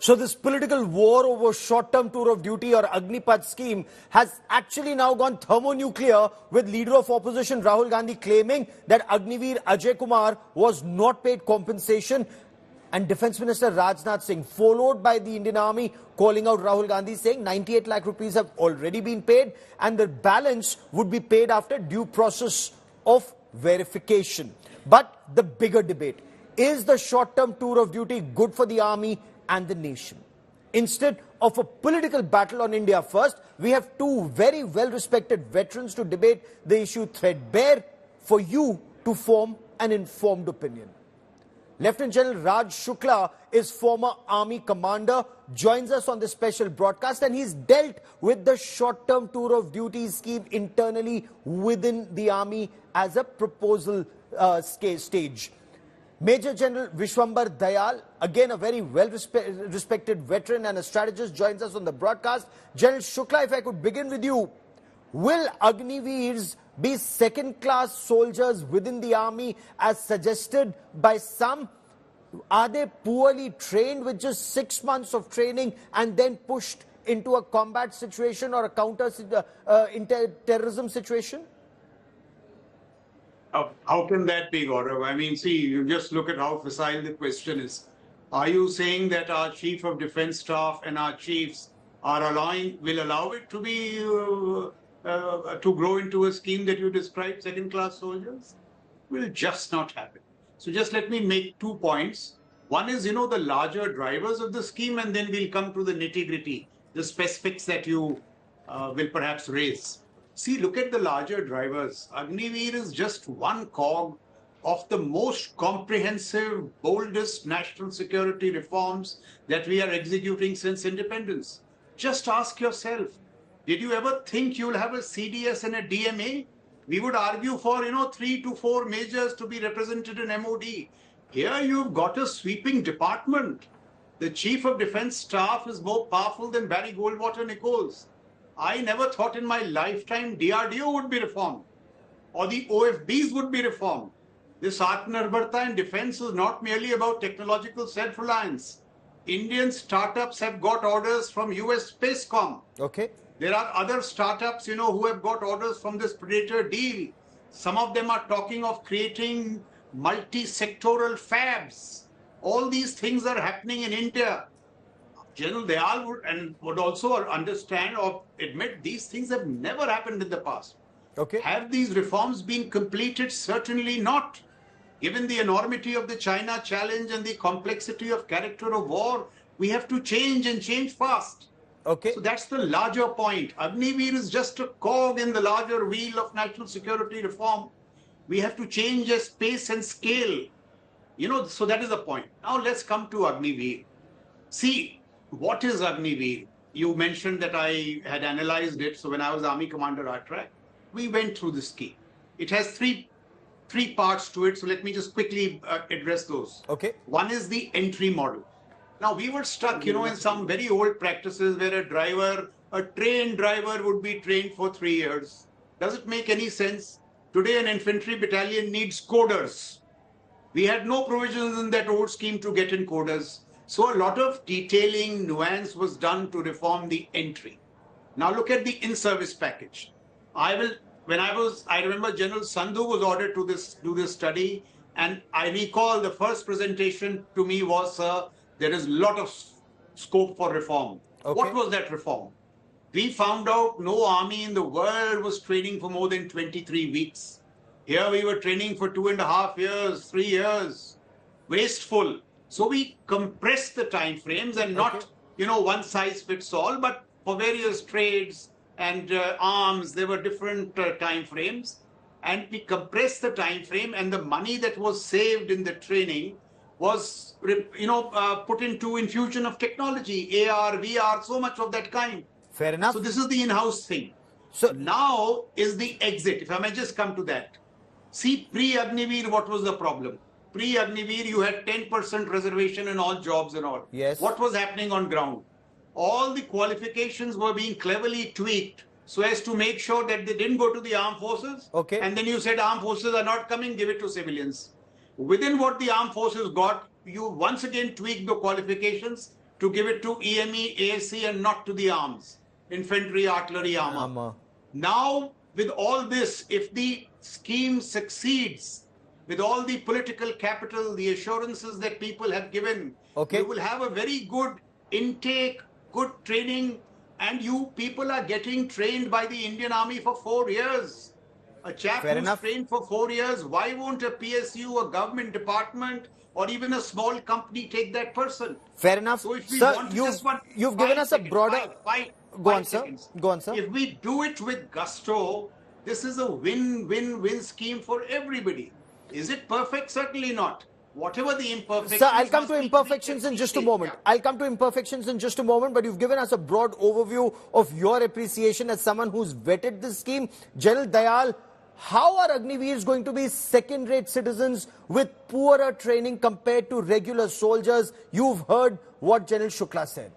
So this political war over short-term tour of duty or Agnipath scheme has actually now gone thermonuclear, with leader of opposition Rahul Gandhi claiming that Agniveer Ajay was not paid compensation, and Defence Minister Rajnath Singh, followed by the Indian Army, calling out Rahul Gandhi, saying 98 lakh rupees have already been paid and the balance would be paid after due process of verification. But the bigger debate, is the short-term tour of duty good for the army and the nation? Instead of a political battle on India first, we have two very well-respected veterans to debate the issue threadbare for you to form an informed opinion. Lieutenant General Raj Shukla is former army commander, joins us on this special broadcast, and he's dealt with the short-term tour of duty scheme internally within the army as a proposal stage. Major General Vishwambar Dayal, again a very well-respected veteran and a strategist, joins us on the broadcast. General Shukla, if I could begin with you, will Agniveers be second-class soldiers within the army as suggested by some? Are they poorly trained with just 6 months of training and then pushed into a combat situation or a counter-terrorism situation? How can that be, Gaurav? I mean, see, you just look at how facile the question is. Are you saying that our Chief of Defence Staff and our chiefs will allow it to be to grow into a scheme that you described, second-class soldiers? Will just not happen. So just let me make 2 points. One is, the larger drivers of the scheme, and then we'll come to the nitty-gritty, the specifics that you will perhaps raise. See, look at the larger drivers. Agniveer is just one cog of the most comprehensive, boldest national security reforms that we are executing since independence. Just ask yourself, did you ever think you'll have a CDS and a DMA? We would argue for, 3 to 4 majors to be represented in MOD. Here you've got a sweeping department. The Chief of Defence Staff is more powerful than Barry Goldwater Nichols. I never thought in my lifetime DRDO would be reformed or the OFBs would be reformed. This Atmanirbharta in defence is not merely about technological self-reliance. Indian startups have got orders from US Spacecom. Okay. There are other startups, who have got orders from this Predator deal. Some of them are talking of creating multi-sectoral fabs. All these things are happening in India. General Dayal would also understand or admit these things have never happened in the past. Okay. Have these reforms been completed? Certainly not. Given the enormity of the China challenge and the complexity of character of war, we have to change and change fast. Okay. So that's the larger point. Agniveer is just a cog in the larger wheel of national security reform. We have to change as pace and scale. So that is the point. Now let's come to Agniveer. See, what is Agniveer? You mentioned that I had analyzed it. So when I was Army Commander RTRAC, we went through the scheme. It has three parts to it. So let me just quickly address those. Okay. One is the entry model. Now we were stuck, in some very old practices where a trained driver would be trained for 3 years. Does it make any sense? Today an infantry battalion needs coders. We had no provisions in that old scheme to get in coders. So a lot of detailing, nuance was done to reform the entry. Now look at the in-service package. I remember General Sandhu was ordered to do this study, and I recall the first presentation to me was, there is a lot of scope for reform. Okay. What was that reform? We found out no army in the world was training for more than 23 weeks. Here we were training for 2.5 years, 3 years. Wasteful. So we compressed the time frames and not, one size fits all, but for various trades and arms, there were different time frames. And we compressed the time frame, and the money that was saved in the training was, put into infusion of technology, AR, VR, so much of that kind. Fair enough. So this is the in-house thing. So now is the exit, if I may just come to that. See, pre-Agniveer, what was the problem? Pre-Agniveer, you had 10% reservation in all jobs and all. Yes. What was happening on ground? All the qualifications were being cleverly tweaked so as to make sure that they didn't go to the armed forces. Okay. And then you said armed forces are not coming, give it to civilians. Within what the armed forces got, you once again tweaked the qualifications, to give it to EME, ASC and not to the arms, infantry, artillery, armor. Now, with all this, if the scheme succeeds, with all the political capital, the assurances that people have given, you will have a very good intake, good training, and you people are getting trained by the Indian Army for 4 years. A chap who's trained for 4 years, why won't a PSU, a government department, or even a small company take that person? Fair enough. So if we Sir, want you've given us a broader... Go on, sir. Go on, sir. If we do it with gusto, this is a win-win-win scheme for everybody. Is it perfect? Certainly not. Whatever the imperfections... Sir, I'll come to imperfections in just a moment. I'll come to imperfections in just a moment, but you've given us a broad overview of your appreciation as someone who's vetted this scheme. General Dayal, how are Agniveers going to be second-rate citizens with poorer training compared to regular soldiers? You've heard what General Shukla said.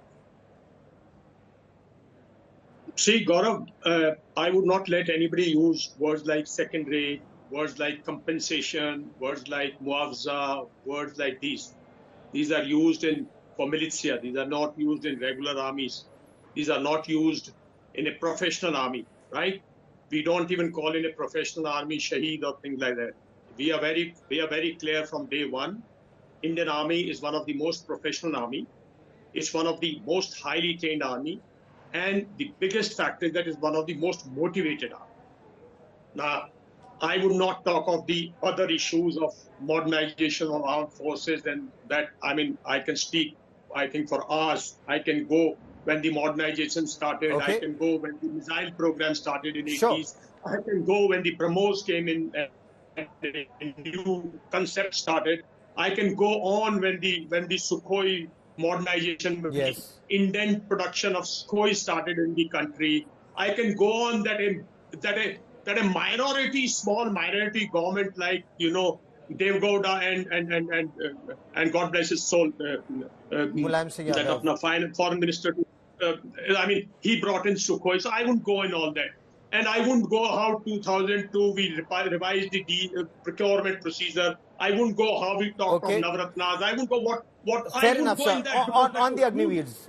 See, Gaurav, I would not let anybody use words like second-rate, words like compensation, words like muavza, words like these. These are used for militia. These are not used in regular armies. These are not used in a professional army, right? We don't even call in a professional army shaheed or things like that. We are very clear from day one. Indian Army is one of the most professional army. It's one of the most highly trained army. And the biggest factor is that it's one of the most motivated army. Now, I would not talk of the other issues of modernization of armed forces, and that, I mean, I can speak, I think, for hours. I can go when the modernization started. I can go when the missile program started in the 80s. I can go when the BrahMos came in and new concept started. I can go on when the Sukhoi modernization, the indent production of Sukhoi started in the country. I can go on that a minority, small minority government like, you know, Dev Gowda and God bless his soul, that foreign minister, I mean, he brought in Sukhoi. So I wouldn't go in all that. And I wouldn't go how 2002 we revised the procurement procedure. I wouldn't go how we talked of Navratnas. I wouldn't go what Fair I enough, would go sir. in that On the Agniveers.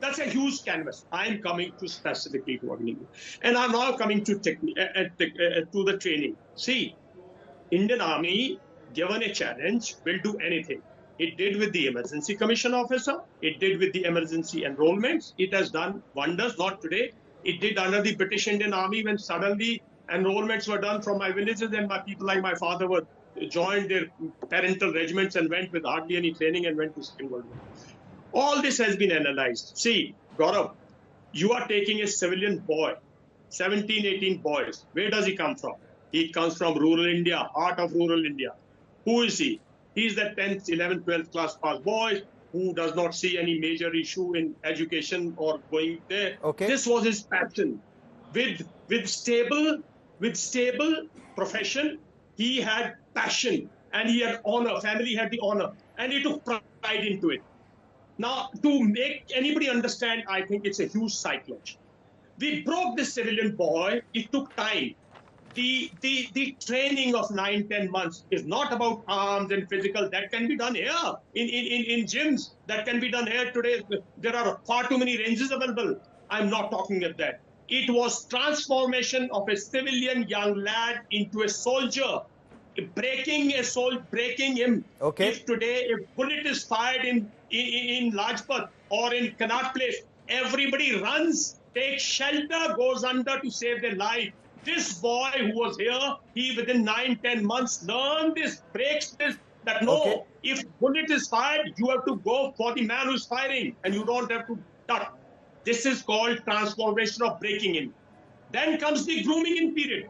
That's a huge canvas. I'm coming to specifically to Agniveer. And I'm now coming to the training. See, Indian Army, given a challenge, will do anything. It did with the emergency commission officer. It did with the emergency enrollments. It has done wonders, not today. It did under the British Indian Army when suddenly enrollments were done from my villages and my people like my father were joined their parental regiments and went with hardly any training and went to Second World War. All this has been analyzed. See, Gaurav, you are taking a civilian boy, 17, 18 boys. Where does he come from? He comes from rural India, heart of rural India. Who is he? He's the 10th, 11th, 12th class pass boy who does not see any major issue in education or going there. This was his passion. With stable profession, he had passion and he had honor. Family had the honor and he took pride into it. Now, to make anybody understand, I think it's a huge psychology. We broke this civilian boy. It took time. The training of 9-10 months is not about arms and physical. That can be done here in gyms. That can be done here today. There are far too many ranges available. I'm not talking of that. It was transformation of a civilian young lad into a soldier. Breaking him. If today a bullet is fired in Lajpat or in Connaught Place, everybody runs, takes shelter, goes under to save their life. This boy who was here, he within 9-10 months learned this, breaks this, that no, if bullet is fired, you have to go for the man who's firing and you don't have to duck. This is called transformation of breaking in. Then comes the grooming in period.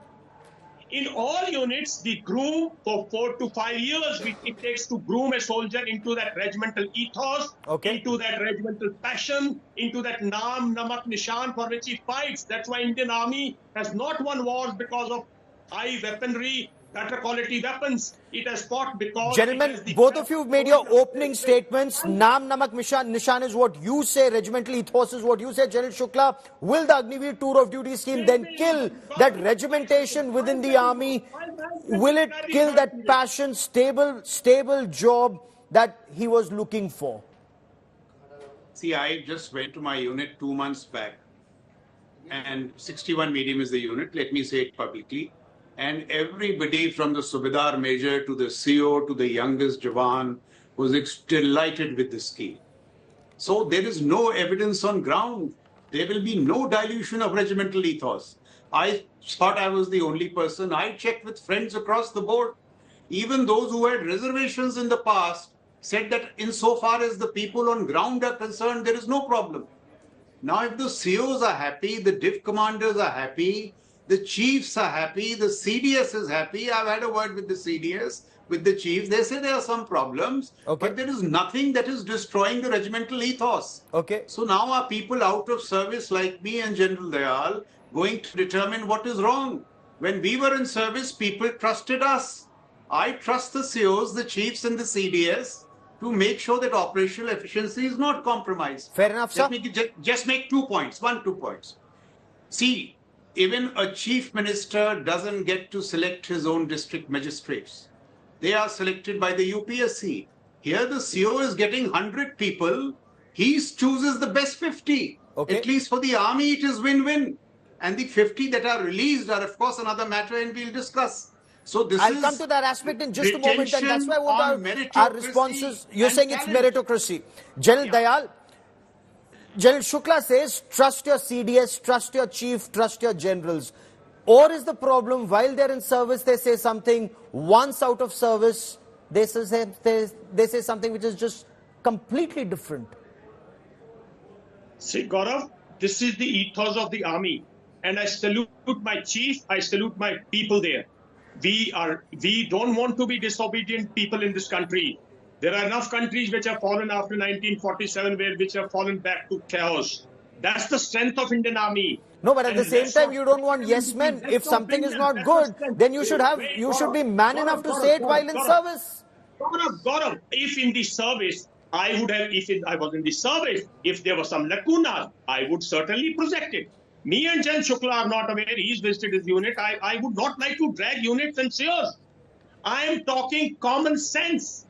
In all units, the groom for 4 to 5 years, it takes to groom a soldier into that regimental ethos, into that regimental passion, into that naam, namak, nishan for which he fights. That's why Indian Army has not won wars because of high weaponry, better quality weapons. It has fought because... Gentlemen, both of you have made your opening statements. Naam, namak, nishan is what you say. Regimental ethos is what you say. General Shukla, will the Agniveer Tour of Duty scheme then kill that regimentation within the army? Will it kill that passion, stable job that he was looking for? See, I just went to my unit 2 months back, and 61 medium is the unit, let me say it publicly. And everybody from the Subedar Major to the CO to the youngest Jawan was delighted with the scheme. So there is no evidence on ground. There will be no dilution of regimental ethos. I thought I was the only person. I checked with friends across the board. Even those who had reservations in the past said that insofar as the people on ground are concerned, there is no problem. Now, if the COs are happy, the div commanders are happy, the chiefs are happy, the CDS is happy. I've had a word with the CDS, with the chiefs. They say there are some problems, but there is nothing that is destroying the regimental ethos. Okay. So now are people out of service like me and General Dayal going to determine what is wrong? When we were in service, people trusted us. I trust the COs, the chiefs and the CDS to make sure that operational efficiency is not compromised. Fair enough, sir. Let me just make 2 points. 2 points. See, even a chief minister doesn't get to select his own district magistrates. They are selected by the UPSC. Here the CO is getting 100 people. He chooses the best 50. Okay. At least for the army, it is win-win. And the 50 that are released are, of course, another matter, and we'll discuss. So I'll come to that aspect in just a moment, and that's why I want our responses. You're saying it's meritocracy. General Dayal, General Shukla says, trust your CDS, trust your chief, trust your generals. Or is the problem, while they're in service, they say something, once out of service, they say something which is just completely different? See, Gaurav, this is the ethos of the army. And I salute my chief, I salute my people there. We don't want to be disobedient people in this country. There are enough countries which have fallen after 1947, which have fallen back to chaos. That's the strength of Indian Army. No, but at the same time, you don't want yes men. If something is not good, then you should be man enough to say it while in service. Gaurav, if in the service, I would have, if I was in the service, if there was some lacuna, I would certainly project it. Me and Jan Shukla are not aware. He's visited his unit. I would not like to drag units and COs. I am talking common sense.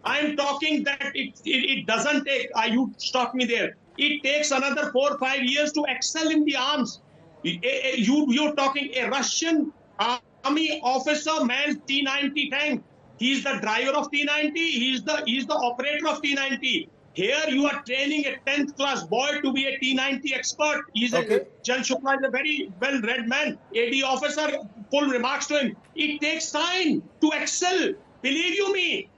I am talking that it doesn't take, you stop me there. It takes another 4 or 5 years to excel in the arms. You're talking a Russian army officer mans T-90 tank. He's the driver of T-90. He's the operator of T-90. Here you are training a 10th class boy to be a T-90 expert. Jan Shukla is a very well-read man. AD officer, full remarks to him. It takes time to excel. Believe you me,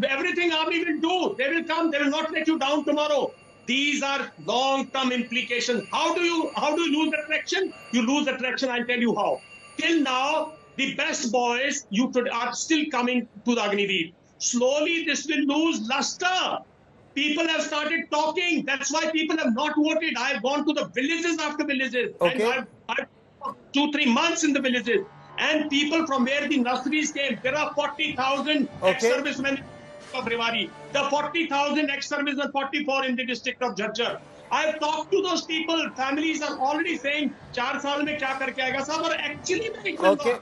everything army will do. They will come. They will not let you down tomorrow. These are long-term implications. How do you lose the traction? You lose the traction. I'll tell you how. Till now, the best boys are still coming to the Agniveer. Slowly, this will lose luster. People have started talking. That's why people have not voted. I've gone to the villages after villages. Okay. And I've 2-3 months in the villages. And people from where the nurseries came, there are 40,000 ex-servicemen of Rewari. The 40,000 ex-servicemen, 44 in the district of Jhajjar. I've talked to those people. Families are already saying, 4 saal mein kya karke aayega sahab, aur actually okay.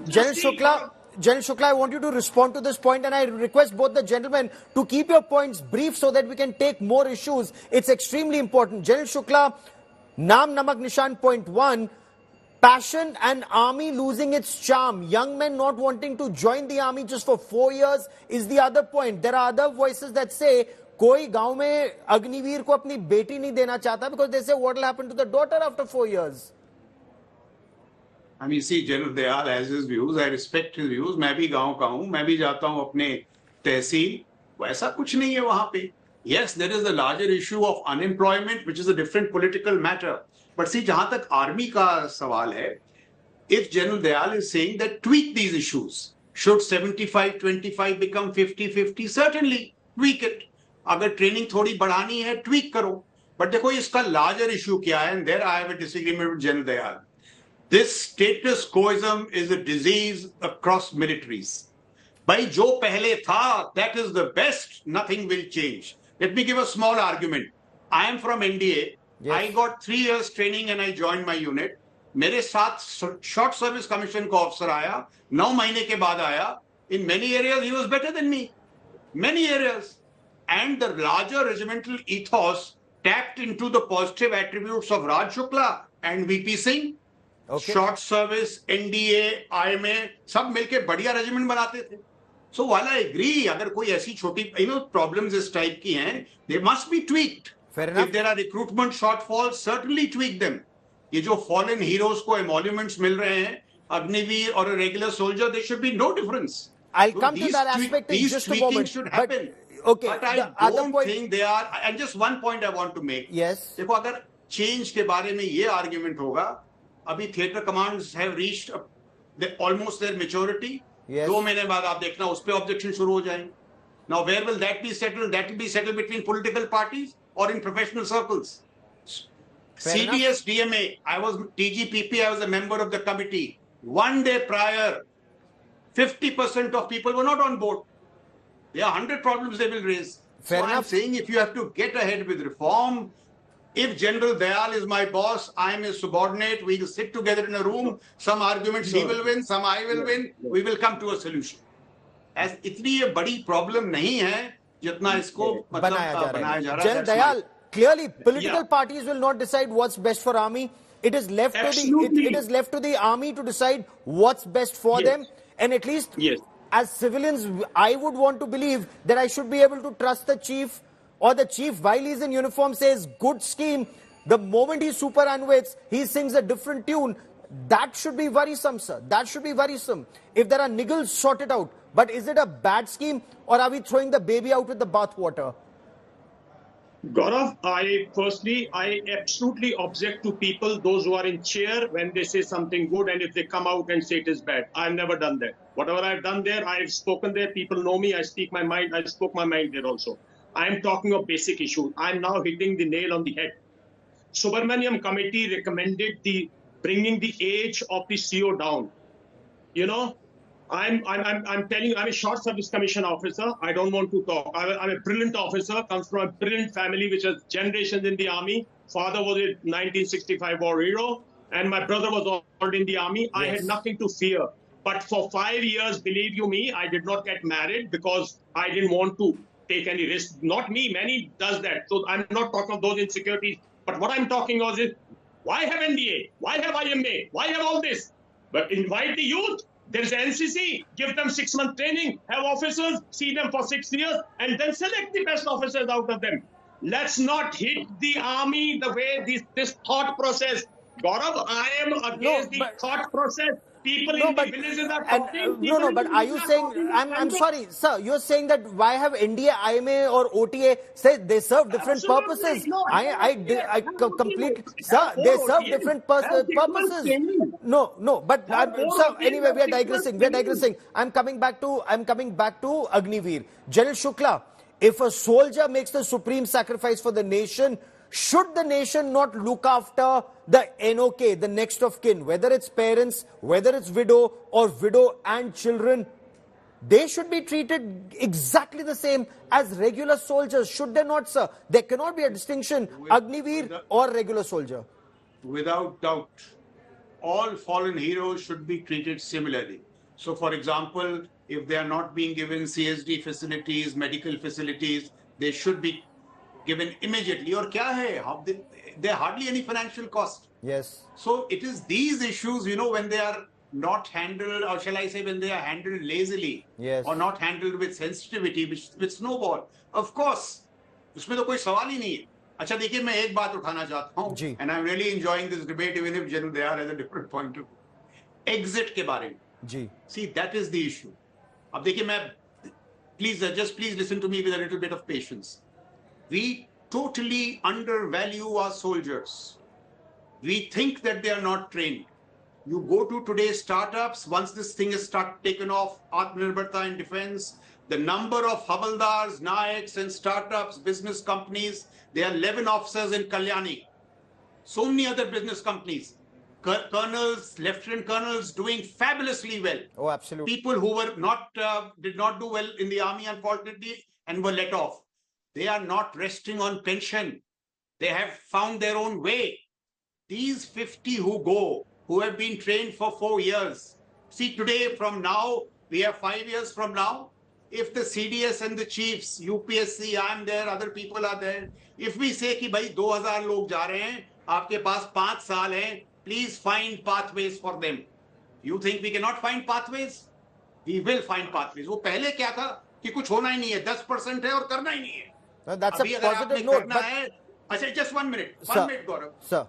General Shukla, I want you to respond to this point, and I request both the gentlemen to keep your points brief so that we can take more issues. It's extremely important. General Shukla, Naam Namak Nishan point 1, passion and army losing its charm. Young men not wanting to join the army just for 4 years is the other point. There are other voices that say, koi gaon mein Agniveer ko apni beti nahi dena chahta, because they say what will happen to the daughter after 4 years. I mean, see, General Dayal has his views. I respect his views. मैं भी गांव का हूँ. मैं भी जाता हूँ अपने तहसील. वैसा कुछ नहीं है वहाँ पे. Yes, there is a larger issue of unemployment, which is a different political matter. But see, जहाँ तक army का सवाल है, if General Dayal is saying that tweak these issues, should 75-25 become 50-50? Certainly, tweak it. अगर training थोड़ी बढ़ानी है, tweak करो. But देखो इसका larger issue क्या है? And there I have a disagreement with General Dayal. This status quoism is a disease across militaries. By jo pehle tha, that is the best, nothing will change. Let me give a small argument. I am from NDA. Yes. I got 3 years training and I joined my unit. मेरे साथ short service commission का officer आया, 9 महीने के बाद आया. In many areas, he was better than me. Many areas. and the larger regimental ethos tapped into the positive attributes of Raj Shukla and VP Singh. Okay. Short service, NDA, IMA, सब मिलके बढ़िया regiment बनाते थे. So while I agree, अगर कोई ऐसी छोटी problems इस type की हैं, they must be tweaked. Fair enough. If there are recruitment shortfalls, certainly tweak them. ये जो fallen heroes को emoluments मिल रहे हैं, Agniveer or a regular soldier, there should be no difference. I'll come to that aspect in just a moment. These tweakings should happen. Okay. But I don't think they are. And just one point I want to make. Yes. देखो अगर change के बारे में ये argument होगा, अभी theatre commands have reached almost their maturity. Yes. 2 महीने बाद आप देखना उस पे objection शुरू हो जाएंगे. Now where will that be settled? That will be settled between political parties or in professional circles. Fair CDS DMA, I was TGPP, I was a member of the committee. One day prior, 50% of people were not on board. There are 100 problems they will raise. Fair so enough. I'm saying if you have to get ahead with reform, if General Dayal is my boss, I am his subordinate, we will sit together in a room, some arguments he will win, some I will win, we will come to a solution. As इतनी ये बड़ी problem नहीं है जितना इसको बनाया जा रहा है. General That's Dayal, clearly political Yeah. parties will not decide what's best for army. It is left to the Absolutely. it is left to the army to decide what's best for Yes. them. And at least Yes. as civilians, I would want to believe that I should be able to trust the chief, or the chief while he's in uniform says good scheme. The moment he superannuates, he sings a different tune. That should be worrisome, sir. That should be worrisome. If there are niggles, sort it out. But is it a bad scheme, or are we throwing the baby out with the bathwater? Gaurav, I absolutely object to people, those who are in chair, when they say something good and if they come out and say it is bad. I've never done that. Whatever I've done there, I've spoken there. People know me. I speak my mind. I spoke my mind there also. I'm talking of basic issues. I'm now hitting the nail on the head. Subramaniam committee recommended bringing the age of the CO down. You know, I'm telling you, I'm a short service commission officer. I don't want to talk. I'm a brilliant officer, comes from a brilliant family which has generations in the army. Father was a 1965 war hero, and my brother was already in the army. I had nothing to fear. But for 5 years, believe you me, I did not get married because I didn't want to take any risk. Not me, many does that. So I'm not talking of those insecurities. But what I'm talking of is, why have NDA? Why have IMA? Why have all this? But invite the youth. There's NCC, give them 6-month training, have officers, see them for 6 years, and then select the best officers out of them. Let's not hit the army the way this thought process. Gaurav, I am against the thought process. People in the villages are talking. But are you saying, I'm sorry, sir, you're saying that why have NDA, IMA or OTA, say they serve different purposes? No, I completely, sir, they serve different purposes. No, but sir, anyway, we are digressing. I'm coming back to Agniveer. General Shukla, if a soldier makes the supreme sacrifice for the nation, should the nation not look after the NOK, the next of kin, whether it's parents, whether it's widow or widow and children? They should be treated exactly the same as regular soldiers, should they not, sir? There cannot be a distinction, Agniveer or regular soldier. Without doubt, all fallen heroes should be treated similarly. So, for example, if they are not being given CSD facilities, medical facilities, they should be given immediately. Or kya hai? There hardly any financial cost. Yes. So it is these issues, when they are not handled, or shall I say, when they are handled lazily, yes, or not handled with sensitivity, which snowball. Of course, उसमें तो कोई सवाल ही नहीं है. अच्छा देखिए, मैं एक बात उठाना चाहता हूँ, and I'm really enjoying this debate, even if General Dayal has a different point of view. Exit के बारे में. जी. See, that is the issue. अब देखिए, मैं please listen to me with a little bit of patience. We totally undervalue our soldiers. We think that they are not trained. You go to today's startups, once this thing is taken off, Atmanirbharta in defense, the number of Havaldars, Nayaks and startups, business companies, there are 11 officers in Kalyani. So many other business companies. Colonels, lieutenant colonels doing fabulously well. Oh, absolutely. People who were did not do well in the army, unfortunately, and were let off. They are not resting on pension. They have found their own way. These 50 who have been trained for 4 years. See, today from now, we have 5 years from now. if the CDS and the chiefs, UPSC, I'm there, other people are there, if we say कि भाई 2000 लोग जा रहे हैं, आपके पास 5 साल हैं, please find pathways for them. You think we cannot find pathways? We will find pathways. वो पहले क्या था कि कुछ होना ही नहीं है, 10% है और करना ही नहीं है. That's a positive note. But अच्छा, just 1 minute. Sir, 1 minute, Gaurav. Sir.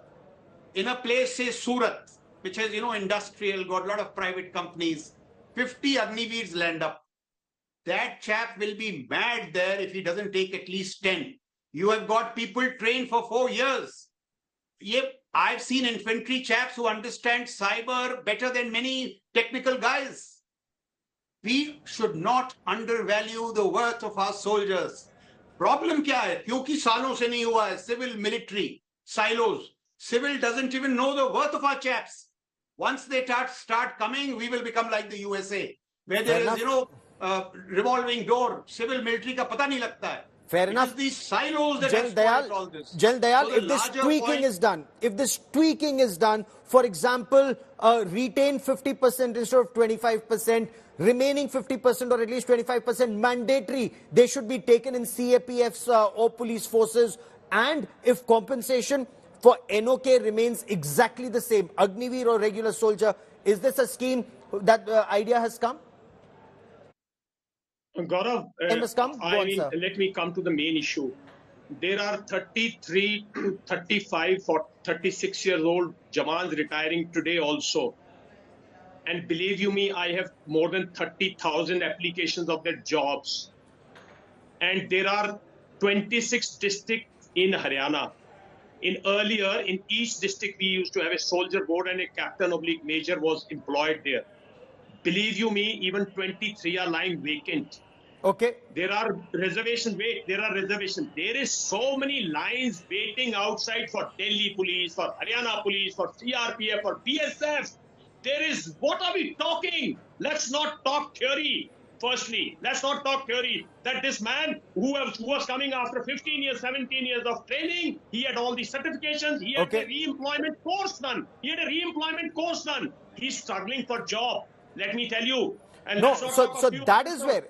In a place, say Surat, which has, industrial, got a lot of private companies, 50 Agniveers land up. That chap will be mad there if he doesn't take at least 10. You have got people trained for 4 years. Yep, I've seen infantry chaps who understand cyber better than many technical guys. We should not undervalue the worth of our soldiers. Problem क्या है? क्योंकि सालों से नहीं हुआ है. Civil, military, silos. Civil doesn't even know the worth of our chaps. Once they start coming, we will become like the USA, where there is, revolving door. Civil, military का पता नहीं लगता है. Fair enough. It is these silos that have spoiled all this. Dayal, So if this tweaking is done, for example, retain 50% instead of 25%, remaining 50% or at least 25% mandatory, they should be taken in CAPFs or police forces. And if compensation for NOK remains exactly the same, Agniveer or regular soldier, is this a scheme that idea has come? Gaurav, let me come to the main issue. There are 33 to 35 or 36 years old Jawans retiring today also. And believe you me, I have more than 30,000 applications of their jobs. And there are 26 districts in Haryana. Earlier, in each district, we used to have a soldier board and a captain/major was employed there. Believe you me, even 23 are lying vacant. Okay. There are reservations. There is so many lines waiting outside for Delhi police, for Haryana police, for CRPF, for BSF. What are we talking? Let's not talk theory. Firstly, let's not talk theory that this man who was coming after 15 years, 17 years of training, he had all the certifications, he had a re-employment course done. He's struggling for job. Let me tell you. And that is where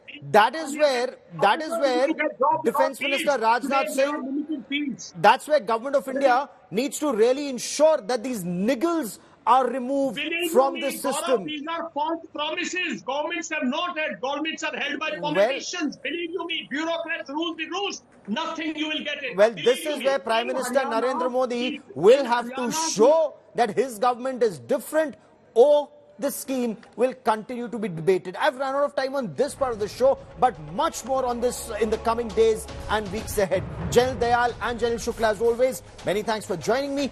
Defence Minister Rajnath Singh, that's where Government of India needs to really ensure that these niggles are removed from the system. These are false promises. Governments have not had. Governments are held by politicians. Believe you me, bureaucrats rule the roost. Nothing you will get it. Well, this is where Prime Minister Narendra Modi will have to show that his government is different, or this scheme will continue to be debated. I've run out of time on this part of the show, but much more on this in the coming days and weeks ahead. General Dayal and General Shukla, as always, many thanks for joining me.